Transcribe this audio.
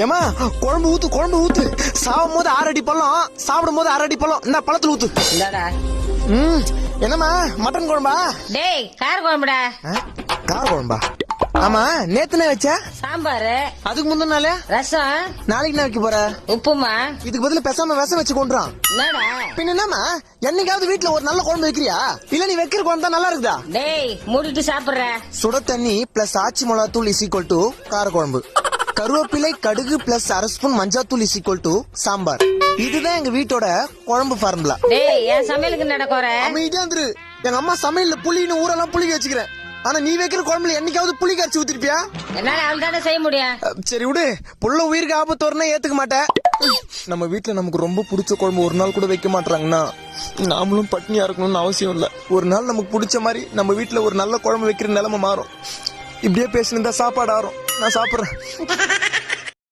ஏமா குழம்பு ஊத்து சாவும் போது 6 அடி பழம், சாப்பிடும் போது 6 அடி பழம். இந்த பழத்துல ஊத்து. இந்தாடா. என்னம்மா மட்டன் குழம்பா? டேய் கார குழம்புடா. கார குழம்பா? ஆமா நேத்துனே வச்ச சாம்பாரு. அதுக்கு முந்தின நாளே ரசம். நாளைக்கு என்ன வைக்க போற? உப்புமா. இதுக்கு பதிலா பேசாம விஷம் வச்சு கொண்டுறான். என்னடா பின்ன என்னமா என்னைக்காவது வீட்டுல ஒரு நல்ல குழம்பு வைக்கிறியா? இல்ல நீ வைக்கிற குழம்பு தான் நல்லா இருக்குதா? டேய் மூடிட்டு சாப்பிடுற. சுட தண்ணி பிளஸ் ஆச்சி மிளகாத்தூள் இஸ் ஈக்குவல் டு கார குழம்பு. கருவேப்பிலை கடுகு பிளஸ் 1/2 ஸ்பூன் மஞ்சாத்தூள் இஸ் ஈக்குவல் டு சாம்பார். இதுதான் எங்க வீட்டோட குழம்பு ஃபார்முலா. டேய் என் சமையலுக்கு நடக்கற. அமைதியா இரு. எங்க அம்மா சமையல்ல புளின்னு ஊரெல்லாம் புளிக்க வச்சுக்கிறேன். ஆனா நீ வைக்கிற குழம்புல என்னைக்காவது புளி கரைச்சி ஊத்திருப்பியா? என்னால அவள்தானே செய்ய முடியும். சரி விடு, புள்ள உயிருக்கு ஆபத்து வரணும் ஏத்துக்க மாட்டேன். நம்ம வீட்டுல நமக்கு ரொம்ப பிடிச்ச குழம்பு ஒரு நாள் கூட வைக்க மாட்டாங்கன்னா நாமளும் பட்னியா இருக்கணும்னு அவசியம் இல்ல. ஒரு நாள் நமக்கு பிடிச்ச மாதிரி நம்ம வீட்டுல ஒரு நல்ல குழம்பு வைக்கிற நிலைமை மாறும். இப்படியே பேசினிருந்தா சாப்பாடு ஆறும். நான் சாப்பிடுறேன்.